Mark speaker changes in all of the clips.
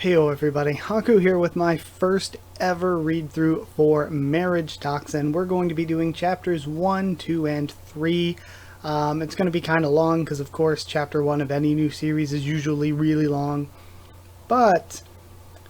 Speaker 1: Heyo everybody, Haku here with my first ever read through for MARRIAGETOXIN. We're going to be doing chapters 1, 2, and 3. It's going to be kind of long because of course chapter 1 of any new series is usually really long. But,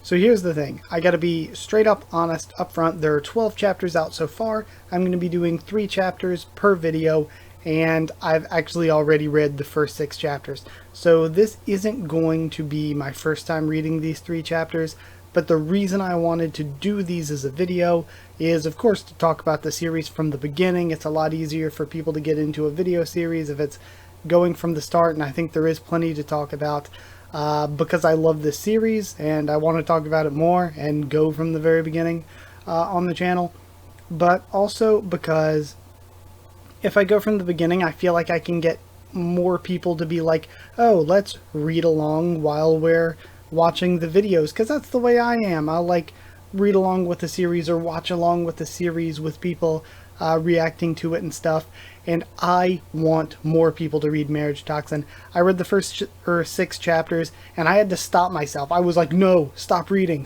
Speaker 1: so here's the thing, I gotta be straight up honest up front. There are 12 chapters out so far. I'm going to be doing 3 chapters per video. And I've actually already read the first 6 chapters. So this isn't going to be my first time reading these 3 chapters, but the reason I wanted to do these as a video is of course to talk about the series from the beginning. It's a lot easier for people to get into a video series if it's going from the start, and I think there is plenty to talk about because I love this series and I want to talk about it more and go from the very beginning on the channel, but also because if I go from the beginning, I feel like I can get more people to be like, oh, let's read along while we're watching the videos, because that's the way I am. I'll like read along with the series or watch along with the series with people reacting to it and stuff, and I want more people to read MARRIAGETOXIN. I read the first 6 chapters and I had to stop myself. I was like, no, stop reading,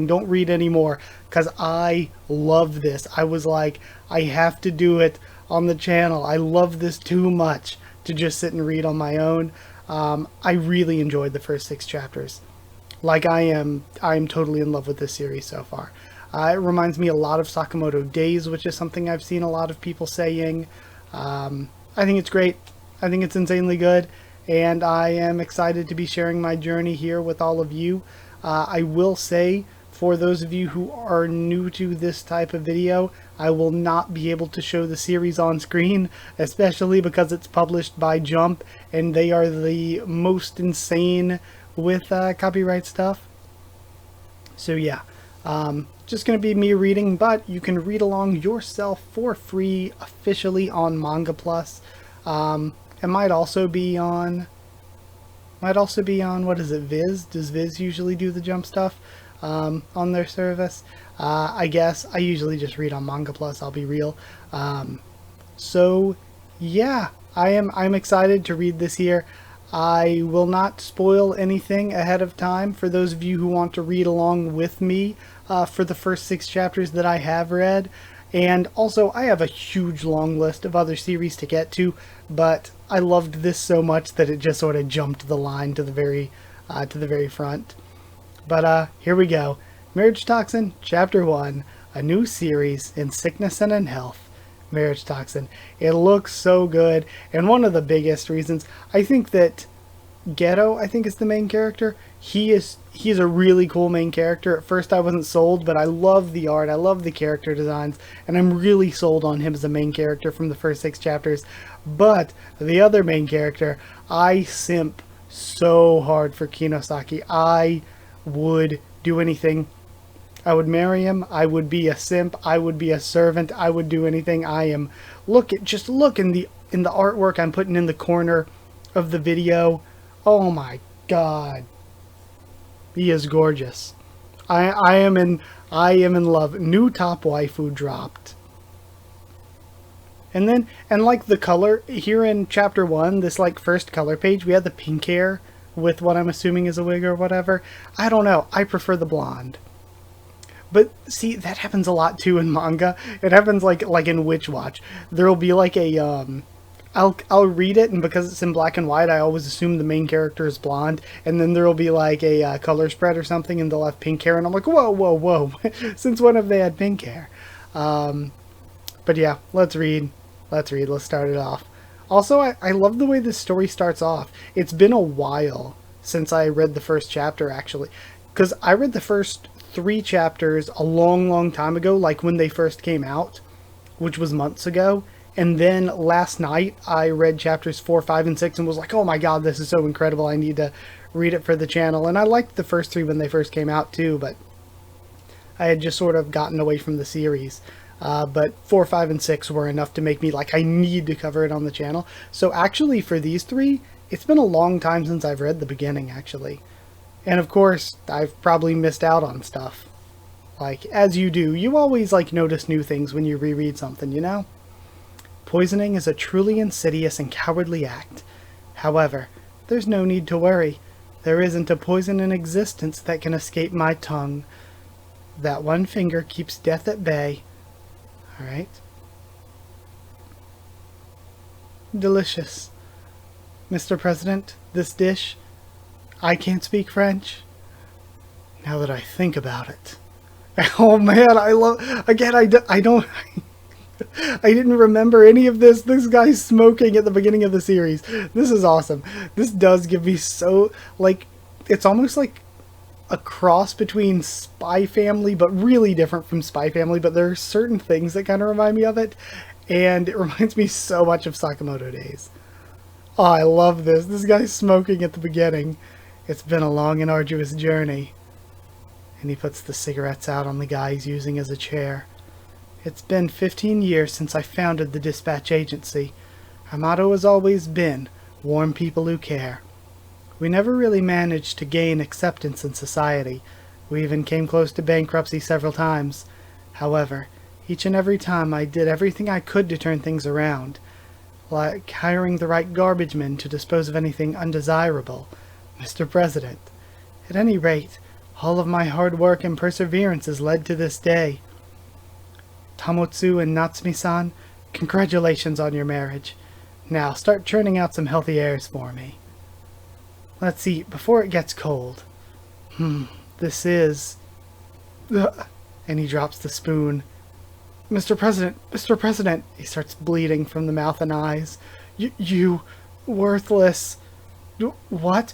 Speaker 1: don't read anymore, because I love this. I was like, I have to do it on the channel. I love this too much to just sit and read on my own. I really enjoyed the first 6 chapters. Like I am totally in love with this series so far. It reminds me a lot of Sakamoto Days, which is something I've seen a lot of people saying. I think it's great. I think it's insanely good, and I am excited to be sharing my journey here with all of you. I will say, for those of you who are new to this type of video, I will not be able to show the series on screen, especially because it's published by Jump, and they are the most insane with copyright stuff. So yeah, just going to be me reading, but you can read along yourself for free officially on Manga Plus. It might also be on, what is it, Viz? Does Viz usually do the Jump stuff on their service? I guess I usually just read on Manga Plus, I'll be real. So yeah, I'm excited to read this here. I will not spoil anything ahead of time for those of you who want to read along with me for the first 6 chapters that I have read. And also, I have a huge long list of other series to get to, but I loved this so much that it just sort of jumped the line to the very front. But here we go. MARRIAGETOXIN, Chapter 1, a new series in sickness and in health. MARRIAGETOXIN. It looks so good, and one of the biggest reasons, I think that Geto, I think is the main character. He's a really cool main character. At first I wasn't sold, but I love the art, I love the character designs, and I'm really sold on him as the main character from the first 6 chapters. But the other main character, I simp so hard for Kinosaki. I would do anything. I would marry him. I would be a simp. I would be a servant. I would do anything. I am. Just look in the artwork I'm putting in the corner of the video. Oh my god, he is gorgeous. I am in love. New top waifu dropped. And like the color here in chapter 1, this like first color page, we had the pink hair with what I'm assuming is a wig or whatever. I don't know. I prefer the blonde. But see, that happens a lot too in manga. It happens like in Witch Watch. There'll be like a I'll read it, and because it's in black and white, I always assume the main character is blonde, and then there'll be like a color spread or something, and they'll have pink hair, and I'm like, whoa, since when have they had pink hair? But yeah, let's read. Let's start it off. Also, I love the way this story starts off. It's been a while since I read the first chapter, actually, because I read the first 3 chapters a long time ago, like when they first came out, which was months ago. And then last night I read chapters 4, 5, and 6 and was like, oh my god, this is so incredible, I need to read it for the channel. And I liked the first 3 when they first came out too, but I had just sort of gotten away from the series. But 4, 5, and 6 were enough to make me like, I need to cover it on the channel. So actually for these 3, it's been a long time since I've read the beginning, actually. And of course, I've probably missed out on stuff. Like, as you do, you always like notice new things when you reread something, you know? Poisoning is a truly insidious and cowardly act. However, there's no need to worry. There isn't a poison in existence that can escape my tongue. That one finger keeps death at bay. Alright. Delicious. Mr. President, this dish, I can't speak French. Now that I think about it. Oh man, I love... Again, I don't... I didn't remember any of this. This guy's smoking at the beginning of the series. This is awesome. This does give me so... Like, it's almost like a cross between Spy Family, but really different from Spy Family. But there are certain things that kind of remind me of it. And it reminds me so much of Sakamoto Days. Oh, I love this. This guy's smoking at the beginning. It's been a long and arduous journey. And he puts the cigarettes out on the guy he's using as a chair. It's been 15 years since I founded the dispatch agency. Our motto has always been, warm people who care. We never really managed to gain acceptance in society. We even came close to bankruptcy several times. However, each and every time I did everything I could to turn things around. Like hiring the right garbage men to dispose of anything undesirable. Mr. President. At any rate, all of my hard work and perseverance has led to this day. Tamotsu and Natsumi-san, congratulations on your marriage. Now, start churning out some healthy airs for me. Let's eat before it gets cold. This is... And he drops the spoon. Mr. President, Mr. President, he starts bleeding from the mouth and eyes. You worthless... What?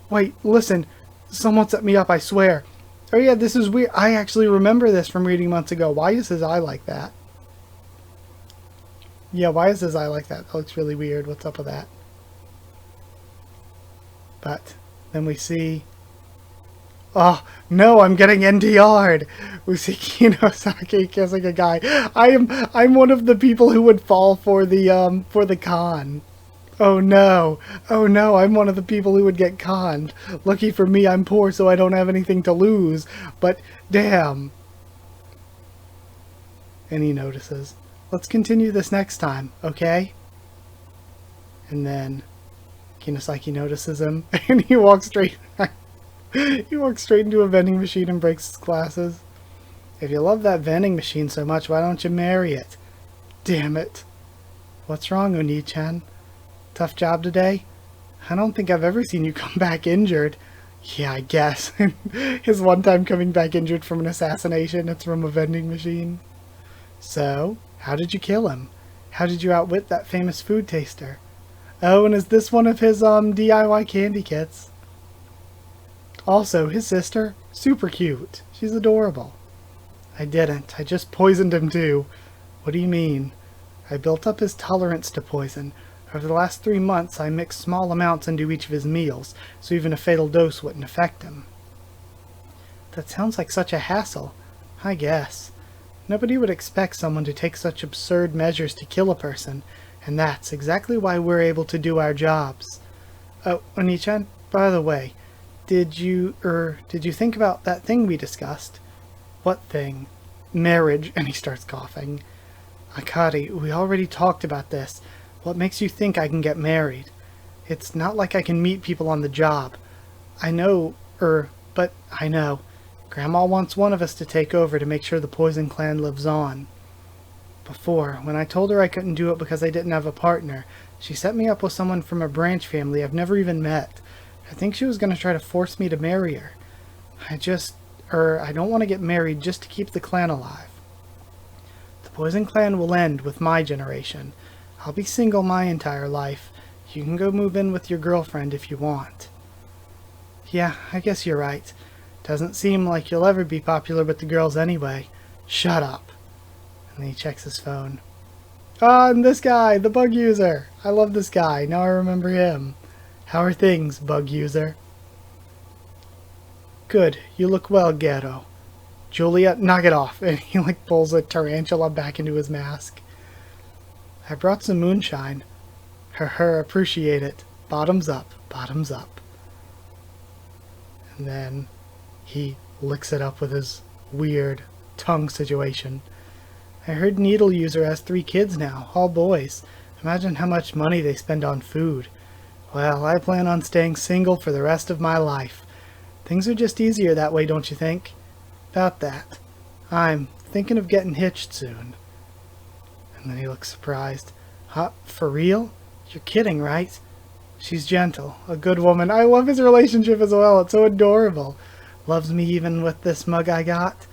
Speaker 1: Wait, listen. Someone set me up, I swear. Oh yeah, this is weird. I actually remember this from reading months ago. Why is his eye like that? Yeah, why is his eye like that? That looks really weird. What's up with that? But then we see... Oh, no, I'm getting NTR'd. We see Kinosaki kissing a guy. I'm one of the people who would fall for the con. Oh no, I'm one of the people who would get conned. Lucky for me, I'm poor, so I don't have anything to lose. But, damn. And he notices. Let's continue this next time, okay? And then Kinosaki notices him, and he walks straight... He walks straight into a vending machine and breaks his glasses. If you love that vending machine so much, why don't you marry it? Damn it. What's wrong, Oni-chan? Tough job today? I don't think I've ever seen you come back injured. Yeah, I guess. His one time coming back injured from an assassination, it's from a vending machine. So, how did you kill him? How did you outwit that famous food taster? Oh, and is this one of his DIY candy kits? Also, his sister, super cute. She's adorable. I didn't. I just poisoned him too. What do you mean? I built up his tolerance to poison. Over the last 3 months, I mixed small amounts into each of his meals, so even a fatal dose wouldn't affect him. That sounds like such a hassle. I guess. Nobody would expect someone to take such absurd measures to kill a person, and that's exactly why we're able to do our jobs. Oh, Oni-chan, by the way, did you think about that thing we discussed? What thing? Marriage, and he starts coughing. Akari, we already talked about this. What makes you think I can get married? It's not like I can meet people on the job. I know. Grandma wants one of us to take over to make sure the Poison Clan lives on. Before, when I told her I couldn't do it because I didn't have a partner, she set me up with someone from a branch family I've never even met. I think she was going to try to force me to marry her. I don't want to get married just to keep the clan alive. The Poison Clan will end with my generation. I'll be single my entire life. You can go move in with your girlfriend if you want. Yeah, I guess you're right. Doesn't seem like you'll ever be popular with the girls anyway. Shut up. And then he checks his phone. Ah, and this guy, the bug user. I love this guy. Now I remember him. How are things, bug user? Good. You look well, Gero. Julia, knock it off. And he pulls a tarantula back into his mask. I brought some moonshine. Appreciate it. Bottoms up, bottoms up. And then he licks it up with his weird tongue situation. I heard Needle User has 3 kids now, all boys. Imagine how much money they spend on food. Well, I plan on staying single for the rest of my life. Things are just easier that way, don't you think? About that, I'm thinking of getting hitched soon. And then he looks surprised. Huh? For real? You're kidding, right? She's gentle, a good woman. I love his relationship as well. It's so adorable. Loves me even with this mug I got.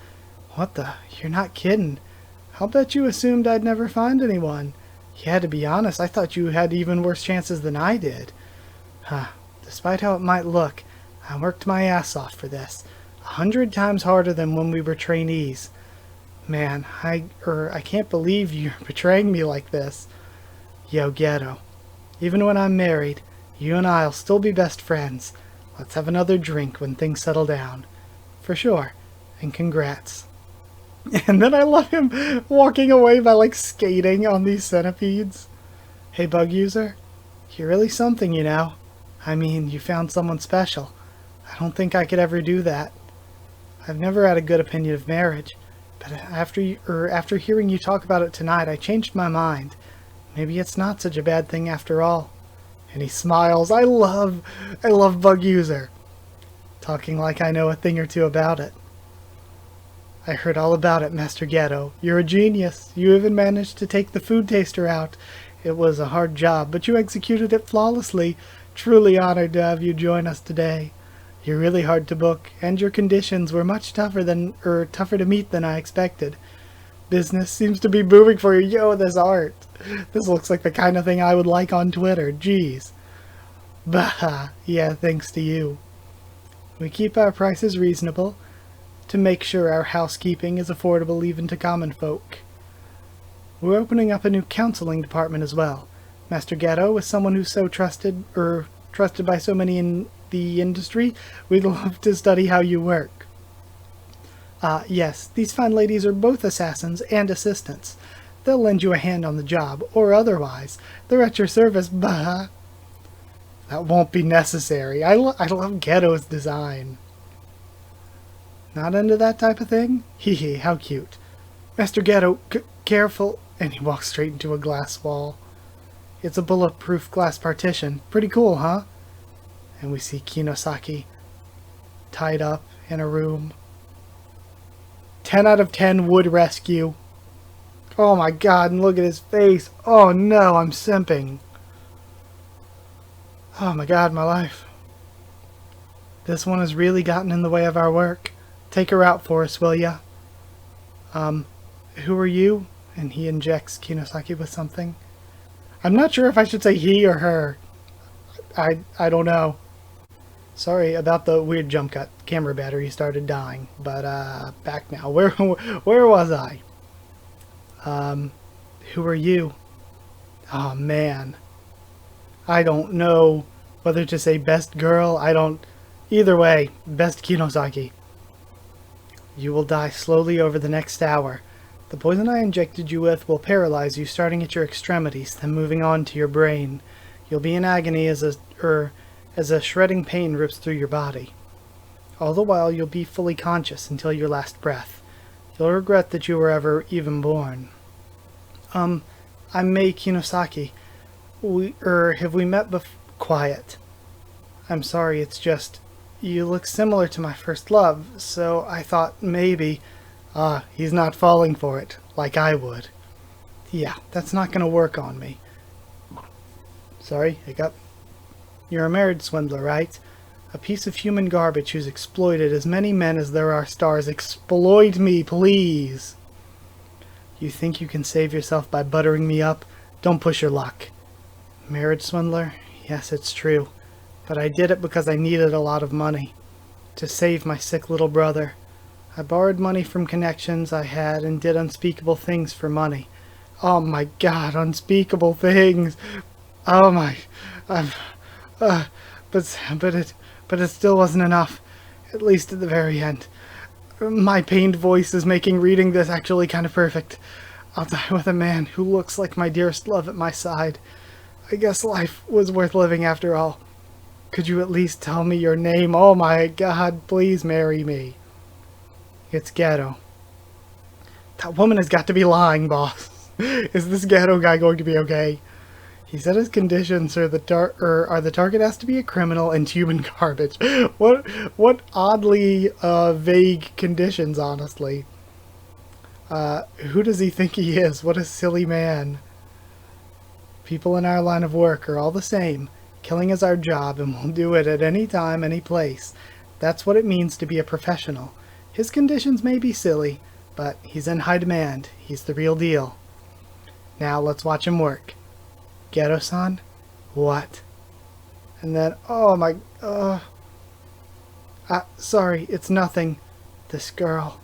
Speaker 1: What the? You're not kidding. I'll bet you assumed I'd never find anyone. You had to be honest. I thought you had even worse chances than I did. Huh. Despite how it might look, I worked my ass off for this. 100 times harder than when we were trainees. Man, I can't believe you're betraying me like this. Yo, Ghetto. Even when I'm married, you and I'll still be best friends. Let's have another drink when things settle down. For sure. And congrats. And then I love him walking away by like skating on these centipedes. Hey, bug user. You're really something, you know. I mean, you found someone special. I don't think I could ever do that. I've never had a good opinion of marriage, but after hearing you talk about it tonight, I changed my mind. Maybe it's not such a bad thing after all. And he smiles. I love Bug User. Talking like I know a thing or two about it. I heard all about it, Master Ghetto. You're a genius. You even managed to take the food taster out. It was a hard job, but you executed it flawlessly. Truly honored to have you join us today. You're really hard to book, and your conditions were much tougher to meet than I expected. Business seems to be booming for you. Yo, this art. This looks like the kind of thing I would like on Twitter. Jeez. Bah, yeah, thanks to you. We keep our prices reasonable to make sure our housekeeping is affordable even to common folk. We're opening up a new counseling department as well. Master Ghetto is someone who's so trusted by so many in the industry. We'd love to study how you work. Yes, these fine ladies are both assassins and assistants. They'll lend you a hand on the job, or otherwise. They're at your service, bah. That won't be necessary. I love Ghetto's design. Not into that type of thing? Hee hee, how cute. Master Ghetto, careful. And he walks straight into a glass wall. It's a bulletproof glass partition. Pretty cool, huh? And we see Kinosaki tied up in a room. 10 out of 10 would rescue. Oh my god, and look at his face. Oh no, I'm simping. Oh my god, my life. This one has really gotten in the way of our work. Take her out for us, will ya? Who are you? And he injects Kinosaki with something. I'm not sure if I should say he or her. I don't know. Sorry about the weird jump cut. Camera battery started dying. But, back now. Where was I? Who are you? Oh, man. I don't know whether to say best girl. Either way, best Kinosaki. You will die slowly over the next hour. The poison I injected you with will paralyze you starting at your extremities, then moving on to your brain. You'll be in agony as a shredding pain rips through your body. All the while you'll be fully conscious until your last breath. You'll regret that you were ever even born. I'm Mei Kinosaki. Have we met Quiet. I'm sorry, it's just, you look similar to my first love, so I thought maybe, he's not falling for it, like I would. Yeah, that's not gonna work on me. Sorry, hiccup. You're a marriage swindler, right? A piece of human garbage who's exploited as many men as there are stars. Exploit me, please! You think you can save yourself by buttering me up? Don't push your luck. Marriage swindler? Yes, it's true. But I did it because I needed a lot of money. To save my sick little brother. I borrowed money from connections I had and did unspeakable things for money. Oh my god, unspeakable things! Oh my... But it still wasn't enough. At least at the very end. My pained voice is making reading this actually kind of perfect. I'll die with a man who looks like my dearest love at my side. I guess life was worth living after all. Could you at least tell me your name? Oh my god, please marry me. It's Ghetto. That woman has got to be lying, boss. Is this Ghetto guy going to be okay? He said his conditions are the target has to be a criminal and human garbage. What oddly vague conditions, honestly. Who does he think he is? What a silly man. People in our line of work are all the same. Killing is our job, and we'll do it at any time, any place. That's what it means to be a professional. His conditions may be silly, but he's in high demand. He's the real deal. Now let's watch him work. Ghetto-san? What? And then, oh my, sorry, it's nothing. This girl.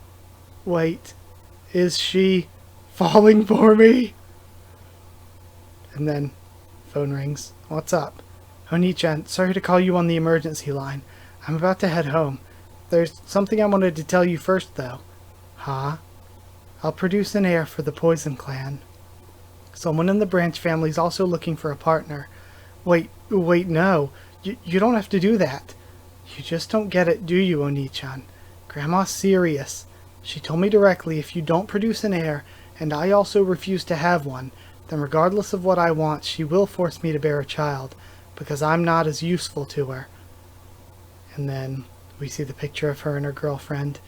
Speaker 1: Wait, is she falling for me? And then, phone rings. What's up? Oni-chan, sorry to call you on the emergency line. I'm about to head home. There's something I wanted to tell you first, though. Huh? I'll produce an heir for the Poison Clan. Someone in the Branch family's also looking for a partner. Wait, no. You don't have to do that. You just don't get it, do you, Oni-chan? Grandma's serious. She told me directly if you don't produce an heir, and I also refuse to have one, then regardless of what I want, she will force me to bear a child, because I'm not as useful to her. And then we see the picture of her and her girlfriend.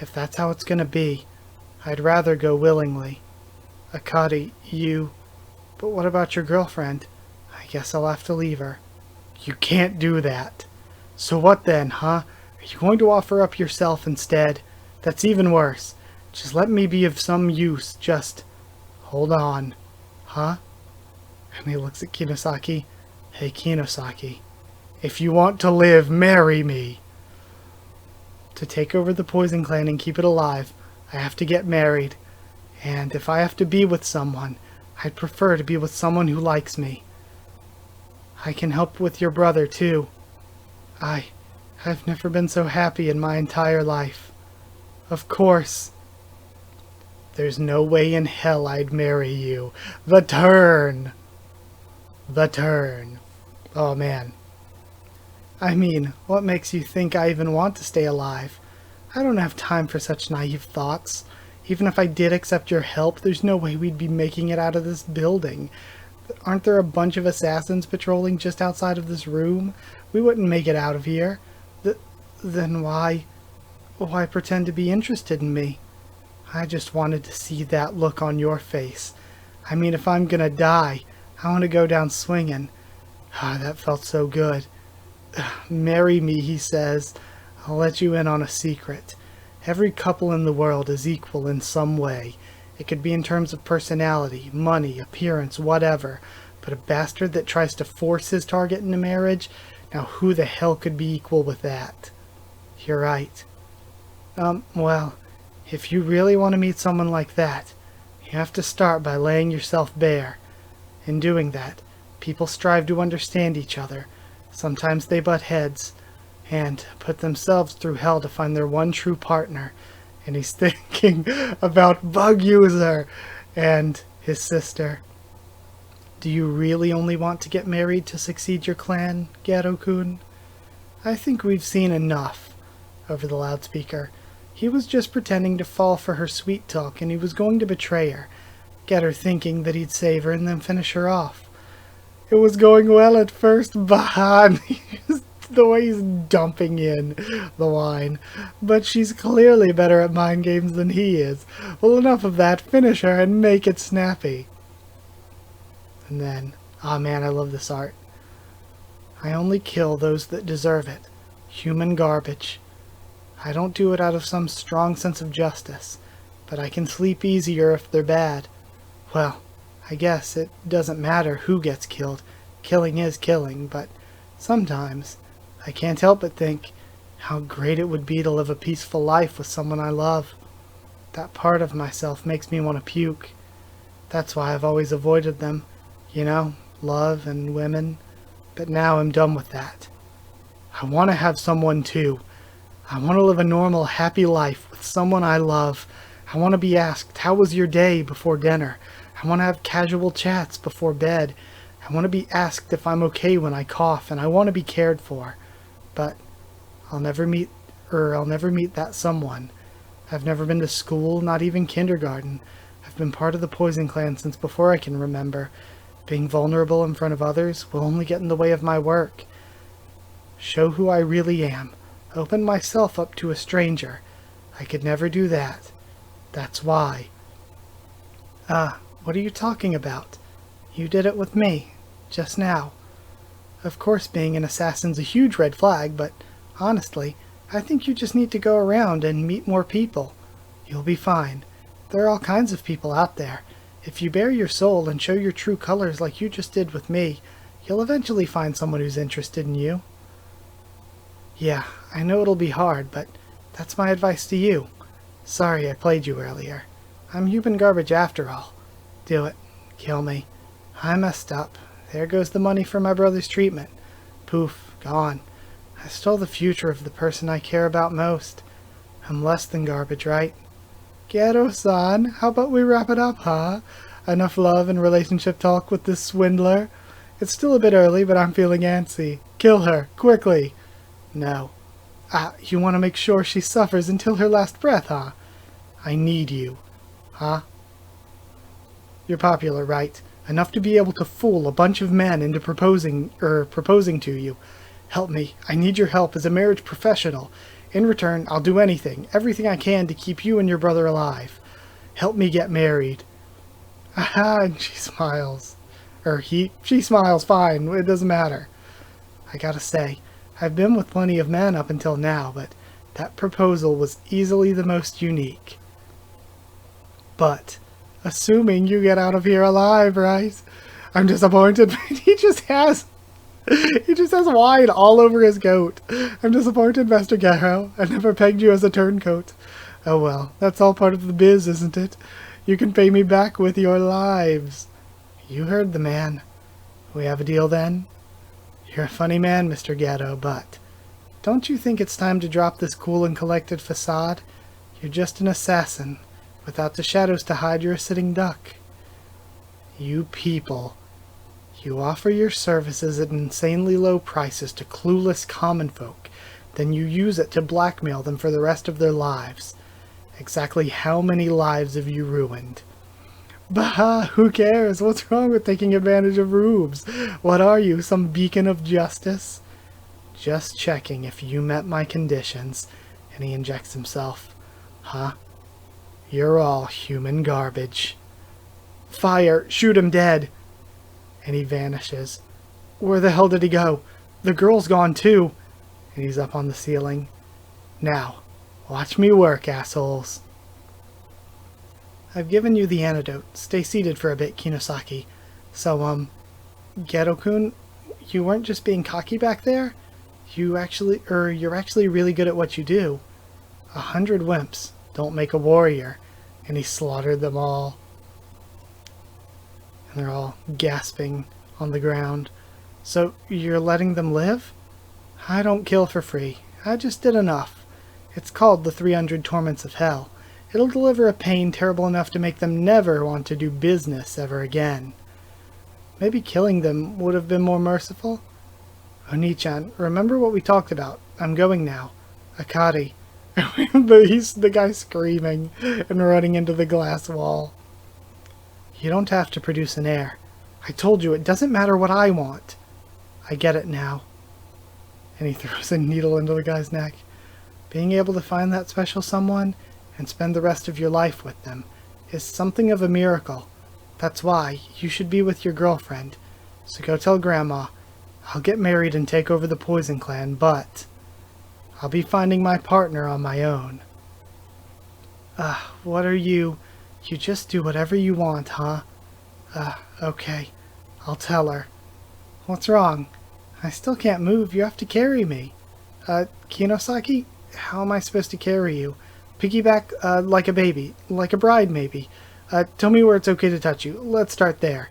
Speaker 1: If that's how it's gonna be, I'd rather go willingly. Akari, you... But what about your girlfriend? I guess I'll have to leave her. You can't do that. So what then, huh? Are you going to offer up yourself instead? That's even worse. Just let me be of some use. Just... hold on. Huh? And he looks at Kinosaki. Hey, Kinosaki. If you want to live, marry me. To take over the Poison Clan and keep it alive, I have to get married. And if I have to be with someone, I'd prefer to be with someone who likes me. I can help with your brother, too. I've never been so happy in my entire life. Of course. There's no way in hell I'd marry you. The turn. The turn. Oh, man. I mean, what makes you think I even want to stay alive? I don't have time for such naive thoughts. Even if I did accept your help, there's no way we'd be making it out of this building. Aren't there a bunch of assassins patrolling just outside of this room? We wouldn't make it out of here. Then why pretend to be interested in me? I just wanted to see that look on your face. I mean, if I'm gonna die, I want to go down swinging. That felt so good. Marry me, he says. I'll let you in on a secret. Every couple in the world is equal in some way. It could be in terms of personality, money, appearance, whatever. But a bastard that tries to force his target into marriage? Now who the hell could be equal with that? You're right. Well, if you really want to meet someone like that, you have to start by laying yourself bare. In doing that, people strive to understand each other. Sometimes they butt heads, and put themselves through hell to find their one true partner. And he's thinking about Bug User and his sister. Do you really only want to get married to succeed your clan, Gero-kun? I think we've seen enough. Over the loudspeaker. He was just pretending to fall for her sweet talk, and he was going to betray her. Get her thinking that he'd save her and then finish her off. It was going well at first, but the way he's dumping in the wine. But she's clearly better at mind games than he is. Well, enough of that. Finish her and make it snappy. And then, man, I love this art. I only kill those that deserve it. Human garbage. I don't do it out of some strong sense of justice, but I can sleep easier if they're bad. Well, I guess it doesn't matter who gets killed. Killing is killing, but sometimes I can't help but think how great it would be to live a peaceful life with someone I love. That part of myself makes me want to puke. That's why I've always avoided them. You know, love and women. But now I'm done with that. I want to have someone too. I want to live a normal, happy life with someone I love. I want to be asked, how was your day before dinner? I want to have casual chats before bed. I want to be asked if I'm okay when I cough, and I want to be cared for. But I'll never meet that someone. I've never been to school, not even kindergarten. I've been part of the Poison Clan since before I can remember. Being vulnerable in front of others will only get in the way of my work. Show who I really am. Open myself up to a stranger. I could never do that. That's why. What are you talking about? You did it with me, just now. Of course, being an assassin's a huge red flag, but honestly, I think you just need to go around and meet more people. You'll be fine. There are all kinds of people out there. If you bare your soul and show your true colors like you just did with me, you'll eventually find someone who's interested in you. Yeah, I know it'll be hard, but that's my advice to you. Sorry I played you earlier. I'm human garbage after all. Do it. Kill me. I messed up. There goes the money for my brother's treatment. Poof, gone. I stole the future of the person I care about most. I'm less than garbage, right? Ghetto-san, how about we wrap it up, huh? Enough love and relationship talk with this swindler. It's still a bit early, but I'm feeling antsy. Kill her, quickly. No. You want to make sure she suffers until her last breath, huh? I need you. Huh? You're popular, right? Enough to be able to fool a bunch of men into proposing to you. Help me. I need your help as a marriage professional. In return, I'll do anything, everything I can to keep you and your brother alive. Help me get married. Aha, and she smiles. She smiles fine, it doesn't matter. I gotta say, I've been with plenty of men up until now, but that proposal was easily the most unique. But, assuming you get out of here alive, right? I'm disappointed, but he just has wine all over his coat. I'm disappointed, Master Garo. I never pegged you as a turncoat. Oh well, that's all part of the biz, isn't it? You can pay me back with your lives. You heard the man. We have a deal then? You're a funny man, Mr. Gatto, but don't you think it's time to drop this cool and collected facade? You're just an assassin, without the shadows to hide you're a sitting duck. You people. You offer your services at insanely low prices to clueless common folk, then you use it to blackmail them for the rest of their lives. Exactly how many lives have you ruined? Bah, who cares? What's wrong with taking advantage of rubes? What are you, some beacon of justice? Just checking if you met my conditions. And he injects himself. Huh? You're all human garbage. Fire! Shoot him dead! And he vanishes. Where the hell did he go? The girl's gone too. And he's up on the ceiling. Now, watch me work, assholes. I've given you the antidote. Stay seated for a bit, Kinosaki. So, Ghetto-kun, you weren't just being cocky back there? You're actually really good at what you do. 100 wimps don't make a warrior. And he slaughtered them all. And they're all gasping on the ground. So, you're letting them live? I don't kill for free. I just did enough. It's called the 300 Torments of Hell. It'll deliver a pain terrible enough to make them never want to do business ever again. Maybe killing them would have been more merciful? Oni-chan, remember what we talked about. I'm going now. Akari. He's the guy screaming and running into the glass wall. You don't have to produce an heir. I told you, it doesn't matter what I want. I get it now. And he throws a needle into the guy's neck. Being able to find that special someone and spend the rest of your life with them is something of a miracle. That's why you should be with your girlfriend. So go tell Grandma. I'll get married and take over the Poison Clan, but I'll be finding my partner on my own. What are you? You just do whatever you want, huh? Okay. I'll tell her. What's wrong? I still can't move. You have to carry me. Kinosaki? How am I supposed to carry you? Piggyback, like a baby. Like a bride, maybe. Tell me where it's okay to touch you. Let's start there.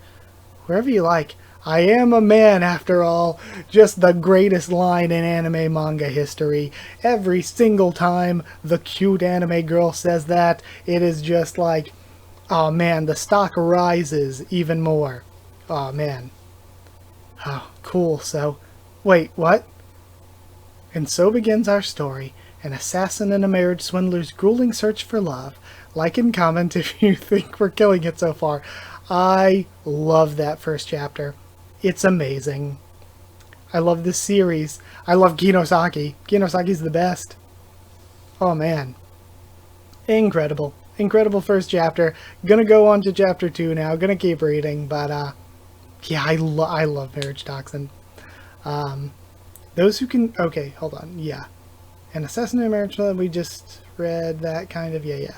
Speaker 1: Wherever you like. I am a man, after all. Just the greatest line in anime manga history. Every single time the cute anime girl says that, it is just like, oh man, the stock rises even more. Oh man. Oh, cool, so... Wait, what? And so begins our story. An assassin and a marriage swindler's grueling search for love. Like and comment if you think we're killing it so far. I love that first chapter. It's amazing. I love this series. I love Kinosaki. Kinosaki's the best. Oh man. Incredible. Incredible first chapter. Gonna go on to chapter 2 now. Gonna keep reading, but yeah, I love Marriage Toxin. Those who can... Okay, hold on. Yeah. An assassin in marriage, we just read that kind of... Yeah.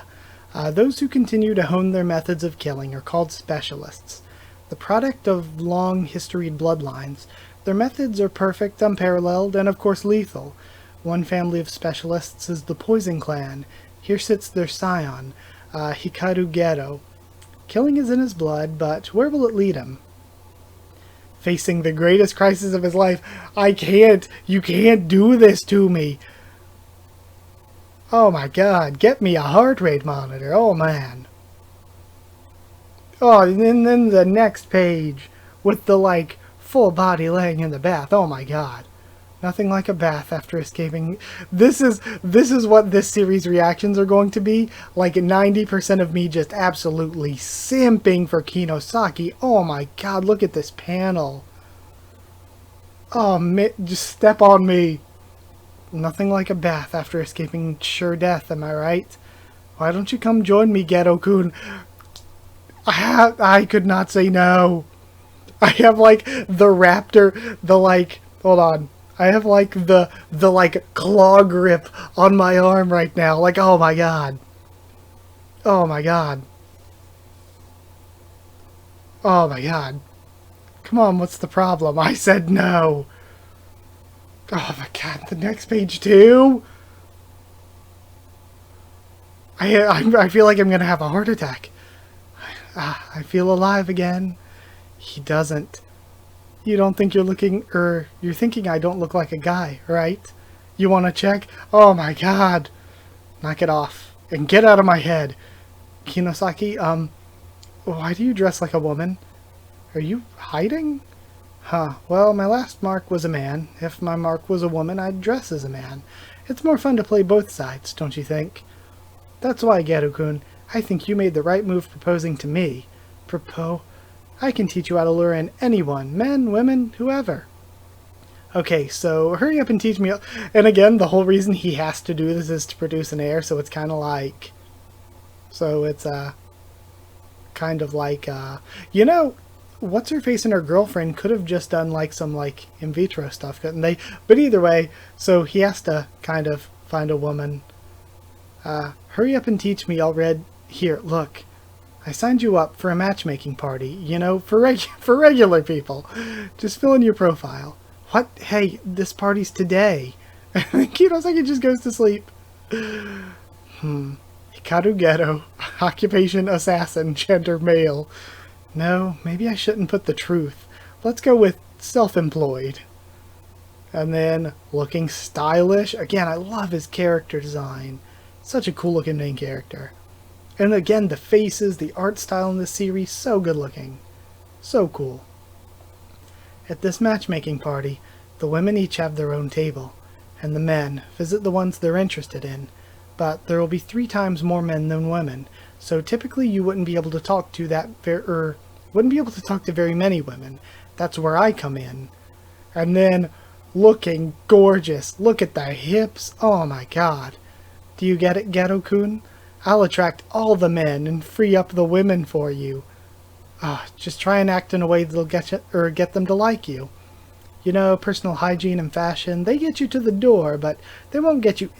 Speaker 1: Those who continue to hone their methods of killing are called specialists. The product of long historied bloodlines, their methods are perfect, unparalleled, and of course lethal. One family of specialists is the Poison Clan. Here sits their scion, Hikaru Gero. Killing is in his blood, but where will it lead him? Facing the greatest crisis of his life. I can't. You can't do this to me. Oh my god. Get me a heart rate monitor. Oh man. Oh, and then the next page with the, like, full body laying in the bath. Oh my god. Nothing like a bath after escaping. This is what this series reactions are going to be. Like 90% of me just absolutely simping for Kinosaki. Oh my god, look at this panel. Oh, just step on me. Nothing like a bath after escaping sure death, am I right? Why don't you come join me, Gero-kun? I could not say no. I have, like, the raptor, the, like, hold on. I have, like, the like, claw grip on my arm right now. Like, oh my god. Oh my god. Oh my god. Come on, what's the problem? I said no. Oh my god, the next page too? I feel like I'm gonna have a heart attack. I feel alive again. He doesn't. You don't think you're looking, you're thinking I don't look like a guy, right? You want to check? Oh my god. Knock it off. And get out of my head. Kinosaki, why do you dress like a woman? Are you hiding? Huh, well, my last mark was a man. If my mark was a woman, I'd dress as a man. It's more fun to play both sides, don't you think? That's why, Gero-kun, I think you made the right move proposing to me. I can teach you how to lure in anyone, men, women, whoever. Okay, so hurry up and teach me. And again, the whole reason he has to do this is to produce an heir, so it's kind of like... So it's, kind of like, you know, What's-Her-Face and her girlfriend could have just done, like, some, like, in vitro stuff, couldn't they? But either way, so he has to kind of find a woman. Hurry up and teach me, all red. Here, look. I signed you up for a matchmaking party, you know, for regular people. Just fill in your profile. What? Hey, this party's today. Kinosaki just goes to sleep. Hikaru Gero. Occupation assassin. Gender male. No, maybe I shouldn't put the truth. Let's go with self-employed. And then looking stylish. Again, I love his character design. Such a cool looking main character. And again, the faces, the art style in this series, so good looking. So cool. At this matchmaking party, the women each have their own table, and the men visit the ones they're interested in. But there will be 3 times more men than women, so typically you wouldn't be able to talk to very many women. That's where I come in. And then, looking gorgeous. Look at the hips. Oh my god. Do you get it, Gero-kun? I'll attract all the men and free up the women for you. Just try and act in a way that'll get them to like you. You know, personal hygiene and fashion, they get you to the door, but they won't get you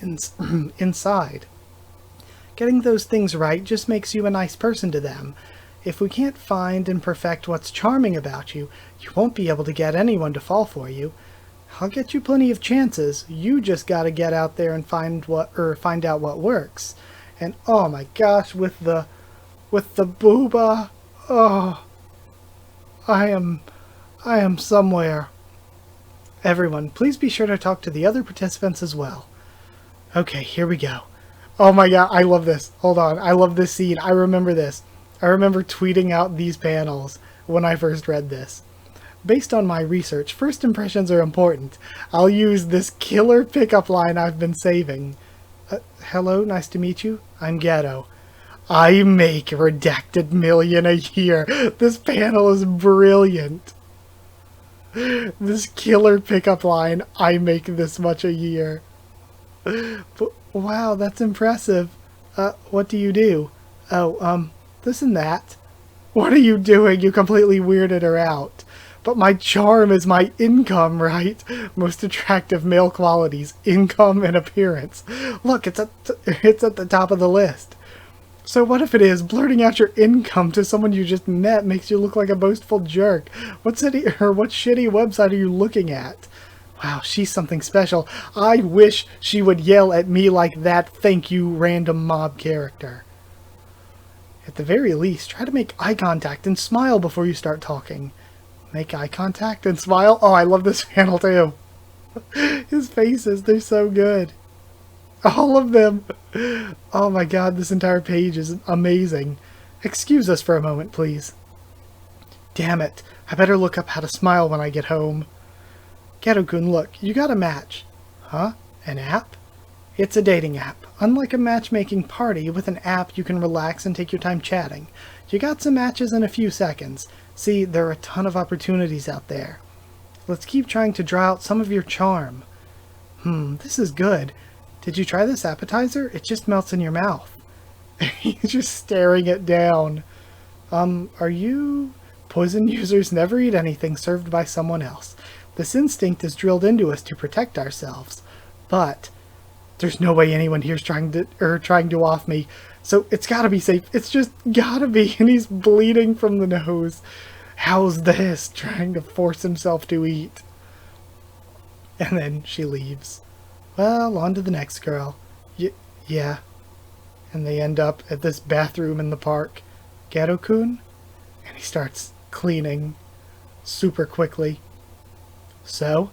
Speaker 1: inside. Getting those things right just makes you a nice person to them. If we can't find and perfect what's charming about you, you won't be able to get anyone to fall for you. I'll get you plenty of chances. You just gotta get out there and find out what works. And oh my gosh, with the booba, oh, I am somewhere. Everyone, please be sure to talk to the other participants as well. Okay, here we go. Oh my god, I love this. Hold on, I love this scene. I remember this. I remember tweeting out these panels when I first read this. Based on my research, first impressions are important. I'll use this killer pickup line I've been saving. Hello, nice to meet you. I'm Gero. I make redacted million a year. This panel is brilliant. This killer pickup line, I make this much a year. But, wow, that's impressive. What do you do? Oh, this and that. What are you doing? You completely weirded her out. But my charm is my income, right? Most attractive male qualities, income and appearance. Look, it's at the top of the list. So what if it is? Blurting out your income to someone you just met makes you look like a boastful jerk. What shitty website are you looking at? Wow, she's something special. I wish she would yell at me like that, thank you, random mob character. At the very least, try to make eye contact and smile before you start talking. Make eye contact and smile? Oh, I love this panel too. His faces, they're so good. All of them. Oh my god, this entire page is amazing. Excuse us for a moment, please. Damn it, I better look up how to smile when I get home. Gato-kun, look, you got a match. Huh? An app? It's a dating app. Unlike a matchmaking party, with an app you can relax and take your time chatting. You got some matches in a few seconds. See, there are a ton of opportunities out there. Let's keep trying to draw out some of your charm. This is good. Did you try this appetizer? It just melts in your mouth. He's just staring it down. Are you... Poison users never eat anything served by someone else. This instinct is drilled into us to protect ourselves. But there's no way anyone here's trying to off me. So it's gotta be safe. It's just gotta be. And he's bleeding from the nose. How's this? Trying to force himself to eat. And then she leaves. Well, on to the next girl. Yeah. And they end up at this bathroom in the park. Gato-kun? And he starts cleaning super quickly. So,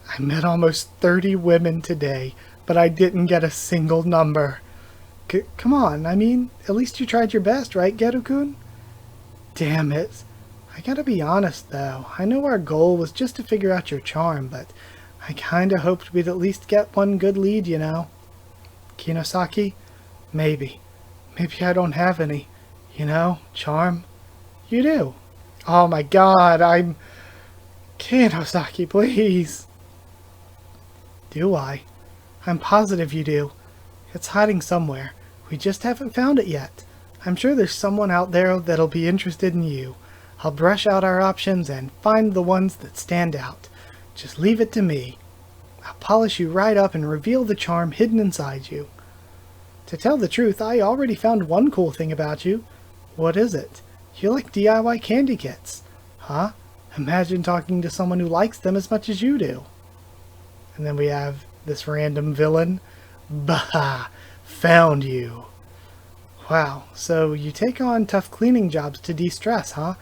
Speaker 1: I met almost 30 women today, but I didn't get a single number. Come on, I mean, at least you tried your best, right, Gato-kun? Damn it. I gotta be honest, though. I know our goal was just to figure out your charm, but I kinda hoped we'd at least get one good lead, you know? Kinosaki? Maybe. Maybe I don't have any, you know, charm. You do. Oh my god, I'm... Kinosaki, please. Do I? I'm positive you do. It's hiding somewhere. We just haven't found it yet. I'm sure there's someone out there that'll be interested in you. I'll brush out our options and find the ones that stand out. Just leave it to me. I'll polish you right up and reveal the charm hidden inside you. To tell the truth, I already found one cool thing about you. What is it? You like DIY candy kits. Huh? Imagine talking to someone who likes them as much as you do. And then we have this random villain. Bah! Found you. Wow, so you take on tough cleaning jobs to de-stress, huh?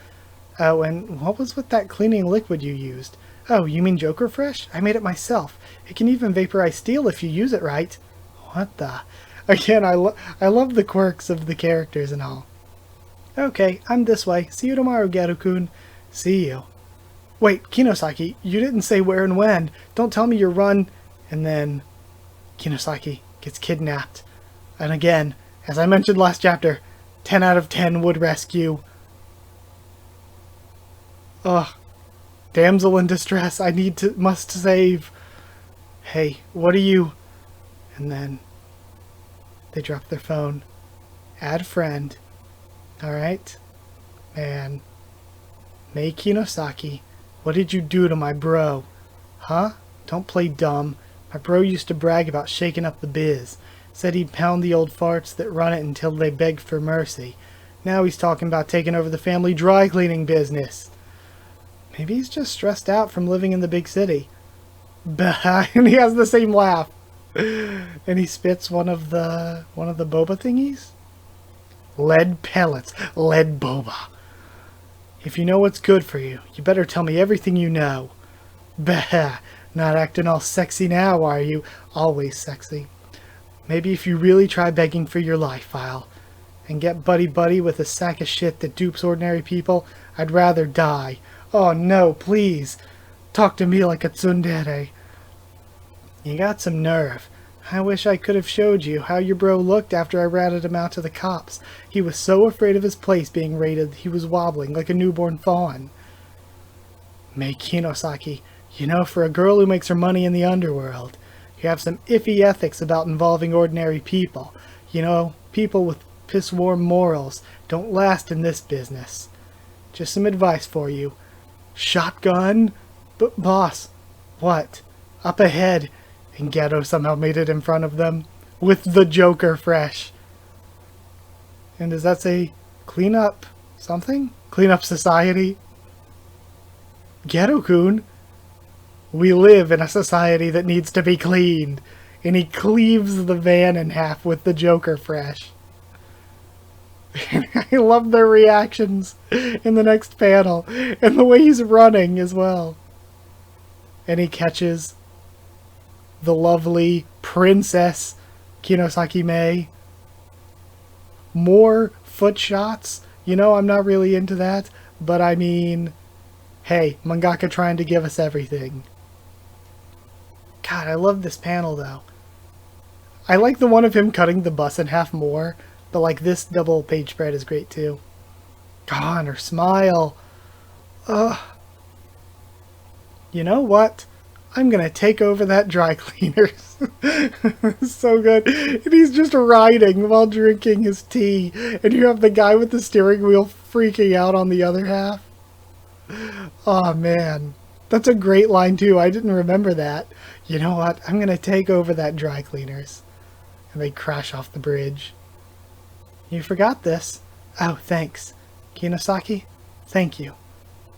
Speaker 1: Oh, and what was with that cleaning liquid you used? Oh, you mean Joker Fresh? I made it myself. It can even vaporize steel if you use it right. What the... Again, I love the quirks of the characters and all. Okay, I'm this way. See you tomorrow, Gato-kun. See you. Wait, Kinosaki, you didn't say where and when. Don't tell me you're run... And then Kinosaki gets kidnapped. And again, as I mentioned last chapter, 10 out of 10 would rescue. Ugh. Damsel in distress, must save. Hey, what are you... And then they drop their phone. Add friend. Alright. Man. Mei Kinosaki, what did you do to my bro? Huh? Don't play dumb. My bro used to brag about shaking up the biz. Said he'd pound the old farts that run it until they begged for mercy. Now he's talking about taking over the family dry cleaning business. Maybe he's just stressed out from living in the big city. Bah, and he has the same laugh. And he spits one of the boba thingies? Lead pellets. Lead boba. If you know what's good for you, you better tell me everything you know. Bah, not acting all sexy now, are you? Always sexy. Maybe if you really try begging for your life, and get buddy-buddy with a sack of shit that dupes ordinary people, I'd rather die. Oh no, please. Talk to me like a tsundere. You got some nerve. I wish I could have showed you how your bro looked after I ratted him out to the cops. He was so afraid of his place being raided, he was wobbling like a newborn fawn. Mei Kinosaki, you know, for a girl who makes her money in the underworld, you have some iffy ethics about involving ordinary people. You know, people with piss-warm morals don't last in this business. Just some advice for you. Shotgun? But boss, what? Up ahead. And Geto somehow made it in front of them. With the Joker fresh. And does that say clean up something? Clean up society? Geto-kun? We live in a society that needs to be cleaned. And he cleaves the van in half with the Joker fresh. I love their reactions in the next panel. And the way he's running as well. And he catches the lovely Princess Kinosaki Mei. More foot shots. You know, I'm not really into that. But I mean, hey, mangaka trying to give us everything. God, I love this panel though. I like the one of him cutting the bus in half more. But like this double page spread is great too. God, her smile. Ugh. You know what? I'm gonna take over that dry cleaners. So good. And he's just riding while drinking his tea. And you have the guy with the steering wheel freaking out on the other half. Oh man. That's a great line too. I didn't remember that. You know what? I'm gonna take over that dry cleaners. And they crash off the bridge. You forgot this. Oh, thanks. Kinosaki, thank you.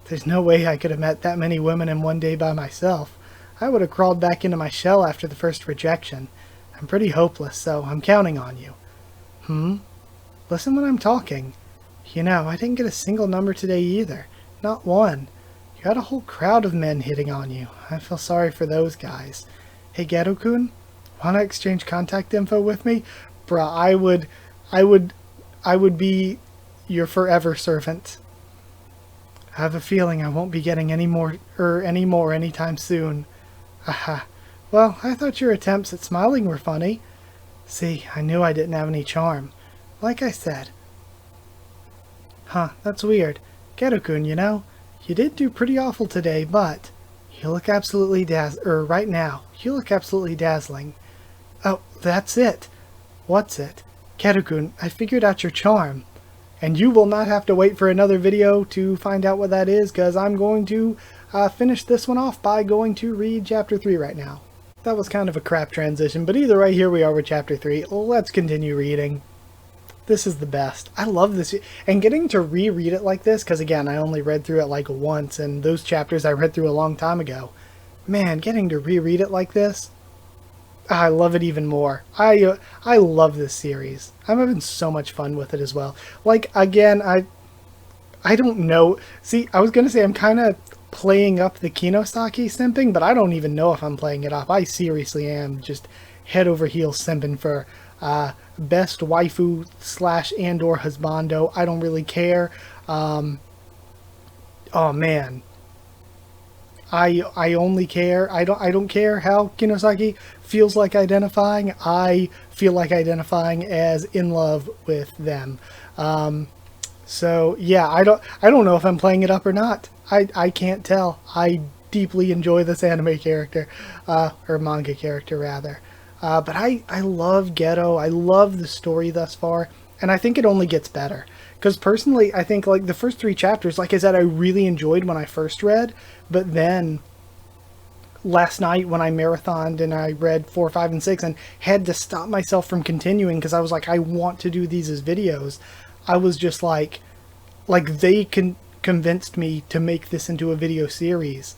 Speaker 1: There's no way I could have met that many women in one day by myself. I would have crawled back into my shell after the first rejection. I'm pretty hopeless, so I'm counting on you. Listen when I'm talking. You know, I didn't get a single number today either. Not one. You had a whole crowd of men hitting on you. I feel sorry for those guys. Hey, Geto-kun, wanna exchange contact info with me? Bruh, I would be your forever servant. I have a feeling I won't be getting any more anytime soon. Aha. Well, I thought your attempts at smiling were funny. See, I knew I didn't have any charm. Like I said. Huh, that's weird. Geto-kun, you know, you did do pretty awful today, but you look absolutely right now, you look absolutely dazzling. Oh, that's it. What's it? Geto-kun, I figured out your charm. And you will not have to wait for another video to find out what that is, because I'm going to finish this one off by going to read Chapter 3 right now. That was kind of a crap transition, but either way, here we are with Chapter 3. Let's continue reading. This is the best. I love this. And getting to reread it like this, because again, I only read through it like once, and those chapters I read through a long time ago. Man, getting to reread it like this, I love it even more. I love this series. I'm having so much fun with it as well. Like, again, I don't know. See, I was going to say I'm kind of playing up the Kinosaki simping, but I don't even know if I'm playing it up. I seriously am just head over heels simping for best waifu / and or husbando. I don't really care. Oh man. I only care. I don't care how Kinosaki feels like identifying. I feel like identifying as in love with them. So yeah, I don't know if I'm playing it up or not. I can't tell. I deeply enjoy this anime character, or manga character rather. But I love Geto. I love the story thus far, and I think it only gets better. Because personally, I think like the first 3 chapters, like I said, I really enjoyed when I first read. But then last night when I marathoned and I read 4, 5, and 6 and had to stop myself from continuing because I was like, I want to do these as videos. I was just like they convinced me to make this into a video series.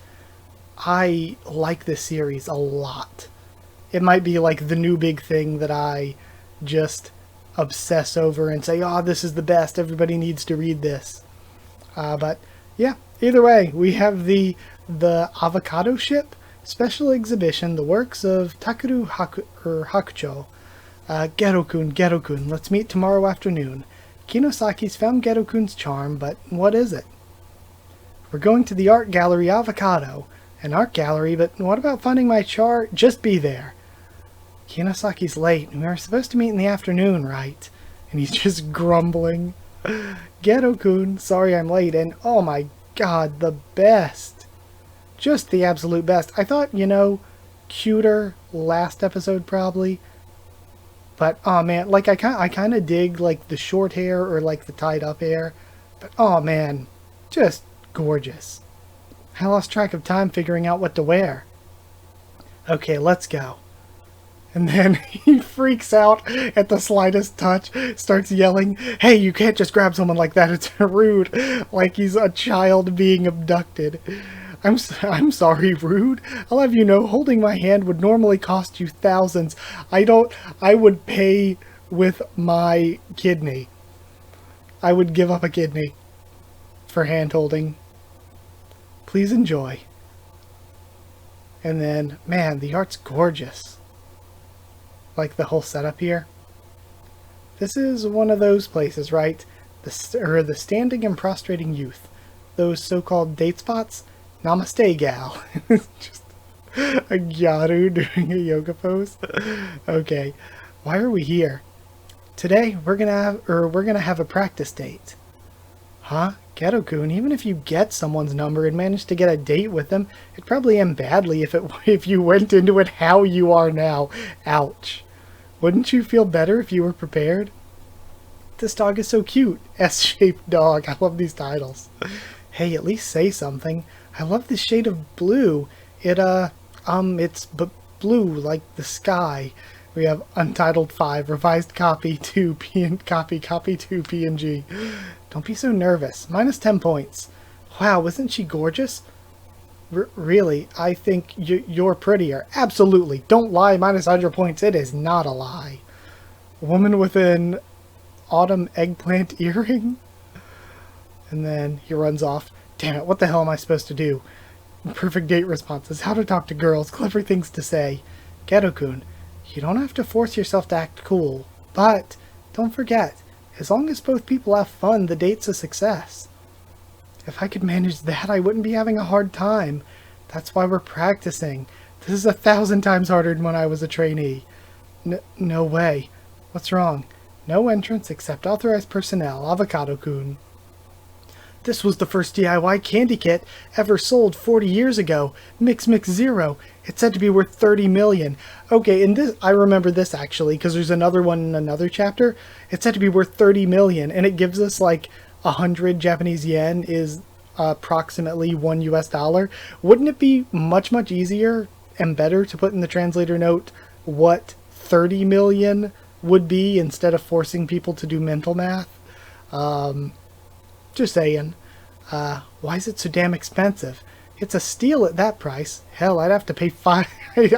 Speaker 1: I like this series a lot. It might be like the new big thing that I just obsess over and say, oh, this is the best, everybody needs to read this. But yeah, either way, we have the Avocado Ship special exhibition, the works of Takeru Hakucho. Geto-kun, let's meet tomorrow afternoon. Kinosaki's found Geto-kun's charm, but what is it? We're going to the art gallery Avocado. An art gallery, but what about finding my chart? Just be there. Kinosaki's late. We were supposed to meet in the afternoon, right? And he's just grumbling. Geto-kun, sorry I'm late. And oh my god, the best. Just the absolute best. I thought, you know, cuter last episode probably. But, oh man, like I kind of dig like the short hair or like the tied up hair. But, oh man, just gorgeous. I lost track of time figuring out what to wear. Okay, let's go. And then he freaks out at the slightest touch, starts yelling, hey, you can't just grab someone like that, it's rude, like he's a child being abducted. I'm sorry, rude. I'll have you know, holding my hand would normally cost you thousands. I would pay with my kidney. I would give up a kidney for hand holding. Please enjoy. And then, man, the art's gorgeous. Like the whole setup here. This is one of those places, right? The standing and prostrating youth. Those so-called date spots. Namaste, gal. Just a gyaru doing a yoga pose. Okay, why are we here? Today we're gonna have a practice date. Huh? Geto-kun, even if you get someone's number and manage to get a date with them, it'd probably end badly if you went into it how you are now. Ouch. Wouldn't you feel better if you were prepared? This dog is so cute. S-shaped dog. I love these titles. Hey, at least say something. I love this shade of blue. It's blue like the sky. We have Untitled 5, Revised Copy 2, Copy 2, PNG. Don't be so nervous. Minus 10 points. Wow, wasn't she gorgeous? Really, I think you're prettier. Absolutely. Don't lie, minus 100 points. It is not a lie. Woman with an autumn eggplant earring? And then he runs off. Damn it, what the hell am I supposed to do? Perfect date responses. How to talk to girls. Clever things to say. Geto-kun, you don't have to force yourself to act cool. But, don't forget, as long as both people have fun, the date's a success. If I could manage that, I wouldn't be having a hard time. That's why we're practicing. This is 1,000 times harder than when I was a trainee. No way. What's wrong? No entrance except authorized personnel. Avocado-kun. This was the first DIY candy kit ever sold 40 years ago. Mix Zero. It's said to be worth 30 million. Okay, and this, I remember this actually, because there's another one in another chapter. It's said to be worth 30 million, and it gives us like 100 Japanese yen is approximately $1 US. Wouldn't it be much easier and better to put in the translator note what 30 million would be instead of forcing people to do mental math? Just saying. Why is it so damn expensive? It's a steal at that price. Hell, I'd have to pay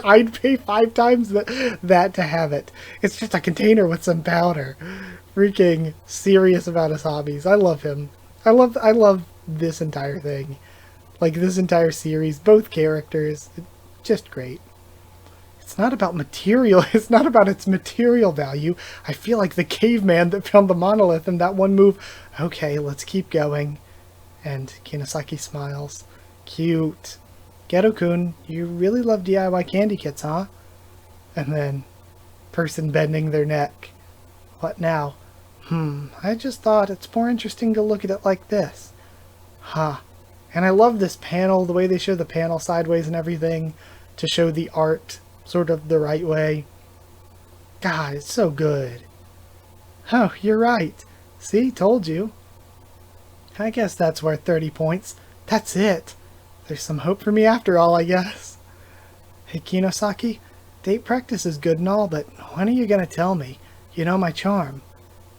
Speaker 1: I'd pay 5 times that to have it. It's just a container with some powder. Freaking serious about his hobbies. I love him. I love this entire thing. Like this entire series, both characters. Just great. It's not about material. It's not about its material value. I feel like the caveman that found the monolith in that one move. Okay, let's keep going. And Kinosaki smiles. Cute. Geto-kun, you really love DIY candy kits, huh? And then, person bending their neck. What now? I just thought it's more interesting to look at it like this. Huh. And I love this panel, the way they show the panel sideways and everything, to show the art sort of the right way. God, it's so good. Oh, you're right. See, told you. I guess that's worth 30 points. That's it. There's some hope for me after all, I guess. Hey, Kinosaki, date practice is good and all, but when are you gonna tell me? You know my charm.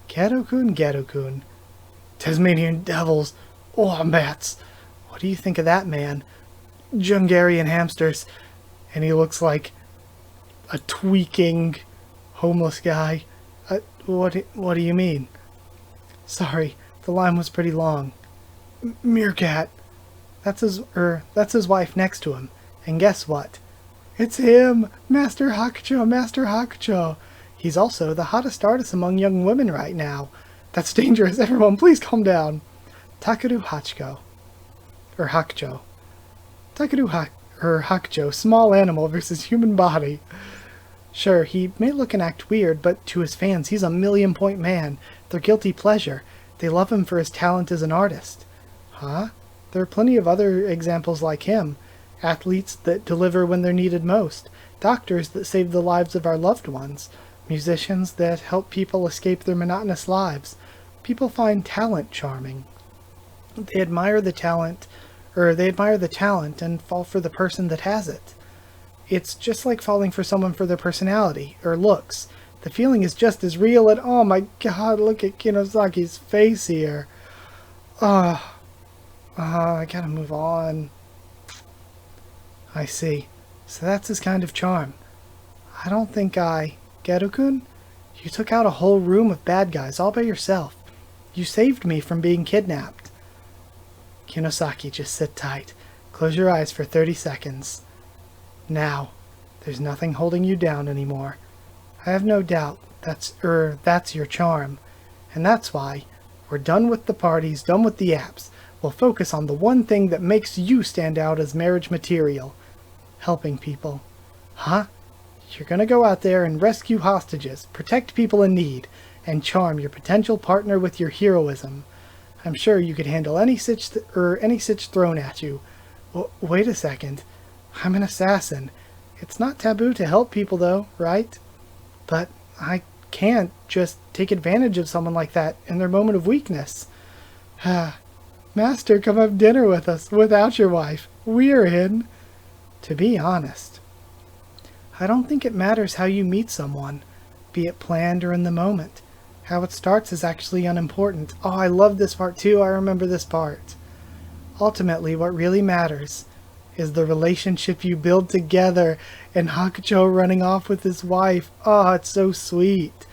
Speaker 1: Geto-kun. Tasmanian devils. Wombats. What do you think of that man? Jungarian hamsters. And he looks like a tweaking homeless guy. What do you mean? Sorry, the line was pretty long. Meerkat. That's his wife next to him. And guess what? It's him! Master Hakucho! He's also the hottest artist among young women right now. That's dangerous. Everyone, please calm down. Takeru Hakucho. Or Hakucho. Hakucho, small animal versus human body. Sure, he may look and act weird, but to his fans, he's a million-point man. Their guilty pleasure. They love him for his talent as an artist. Huh? There are plenty of other examples like him. Athletes that deliver when they're needed most. Doctors that save the lives of our loved ones. Musicians that help people escape their monotonous lives. People find talent charming. They admire the talent and fall for the person that has it. It's just like falling for someone for their personality or looks. The feeling is just as real, and oh my god, look at Kinosaki's face here. I gotta move on. I see. So that's his kind of charm. I don't think Geto-kun? You took out a whole room of bad guys all by yourself. You saved me from being kidnapped. Kinosaki, just sit tight. Close your eyes for 30 seconds. Now, there's nothing holding you down anymore. I have no doubt that's your charm. And that's why we're done with the parties, done with the apps. We'll focus on the one thing that makes you stand out as marriage material. Helping people. Huh? You're gonna go out there and rescue hostages, protect people in need, and charm your potential partner with your heroism. I'm sure you could handle any sitch thrown at you. Wait a second. I'm an assassin. It's not taboo to help people though, right? But I can't just take advantage of someone like that in their moment of weakness. Master, come have dinner with us without your wife. We're in. To be honest, I don't think it matters how you meet someone, be it planned or in the moment. How it starts is actually unimportant. Oh, I love this part too. I remember this part. Ultimately, what really matters is the relationship you build together, and Hakucho running off with his wife. Oh, it's so sweet.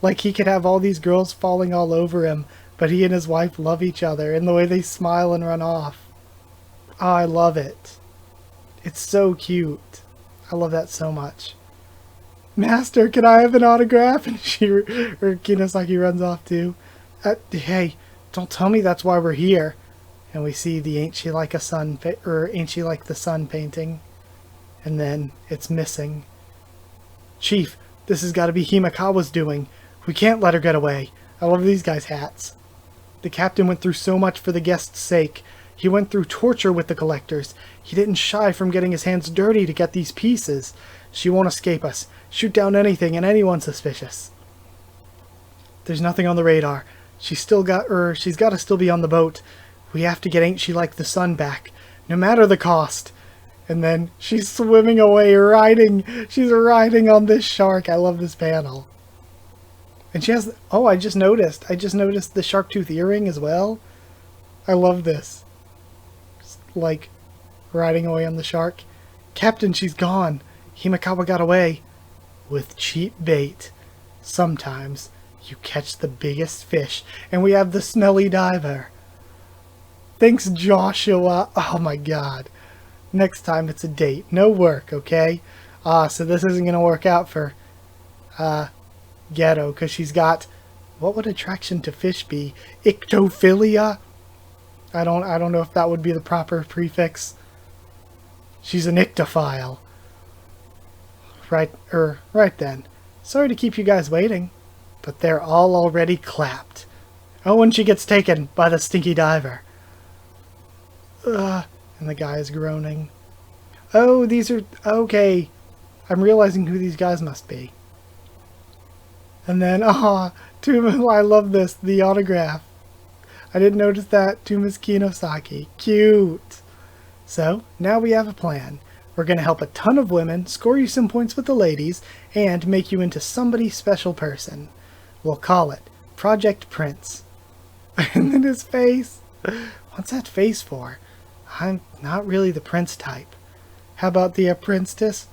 Speaker 1: Like he could have all these girls falling all over him, but he and his wife love each other, and the way they smile and run off. Oh, I love it. It's so cute. I love that so much. Master, can I have an autograph? And Kinosaki runs off too. Hey, don't tell me that's why we're here. And we see the Ain't She Like the Sun painting. And then it's missing. Chief, this has got to be Himekawa's doing. We can't let her get away. I love these guys' hats. The captain went through so much for the guests' sake. He went through torture with the collectors. He didn't shy from getting his hands dirty to get these pieces. She won't escape us. Shoot down anything and anyone suspicious. There's nothing on the radar. She's got to still be on the boat. We have to get Ain't She Like the Sun back, no matter the cost. And then she's swimming away, she's riding on this shark. I love this panel. And she has, I just noticed the shark tooth earring as well. I love this. Just like riding away on the shark. Captain, she's gone. Himekawa got away. With cheap bait. Sometimes you catch the biggest fish. And we have the smelly diver. Thanks, Joshua. Oh my god. Next time it's a date. No work, okay? So this isn't going to work out for Geto, because she's got, what would attraction to fish be? Ictophilia? I don't know if that would be the proper prefix. She's an ictophile. Right then. Sorry to keep you guys waiting, but they're all already clapped. Oh, and she gets taken by the stinky diver. And the guy is groaning. Oh, these are, okay. I'm realizing who these guys must be. And then, Tuma, I love this, the autograph. I didn't notice that to Miss Kinosaki. Cute. So, now we have a plan. We're going to help a ton of women, score you some points with the ladies, and make you into somebody special person. We'll call it Project Prince. And then his face. What's that face for? I'm not really the prince type. How about the apprentice?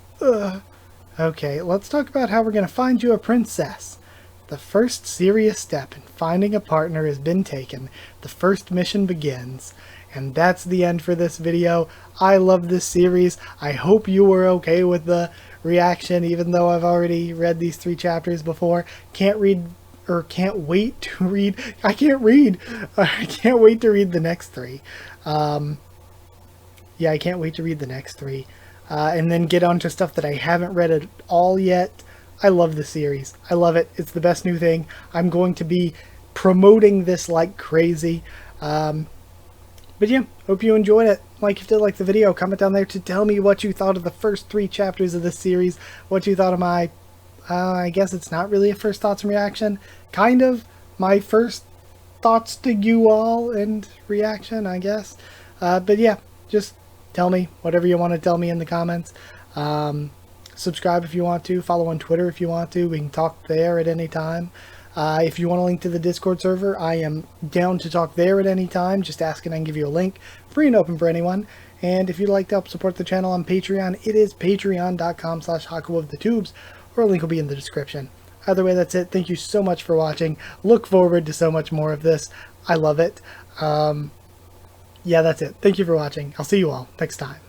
Speaker 1: Okay, let's talk about how we're going to find you a princess. The first serious step in finding a partner has been taken. The first mission begins. And that's the end for this video. I love this series. I hope you were okay with the reaction, even though I've already read these 3 chapters before. Can't wait to read. I can't wait to read the next 3. Yeah, I can't wait to read the next 3. And then get on to stuff that I haven't read at all yet. I love the series. I love it. It's the best new thing. I'm going to be promoting this like crazy. But yeah, hope you enjoyed it. Like if you did like the video, comment down there to tell me what you thought of the first 3 chapters of this series. What you thought of my, I guess it's not really a first thoughts and reaction. Kind of my first thoughts to you all and reaction, I guess. But yeah, just tell me whatever you want to tell me in the comments. Subscribe if you want to. Follow on Twitter if you want to. We can talk there at any time. If you want a link to the Discord server, I am down to talk there at any time. Just ask and I can give you a link. Free and open for anyone. And if you'd like to help support the channel on Patreon, it is patreon.com/HakuofTheTubes, or a link will be in the description. Either way, that's it. Thank you so much for watching. Look forward to so much more of this. I love it. Yeah, that's it. Thank you for watching. I'll see you all next time.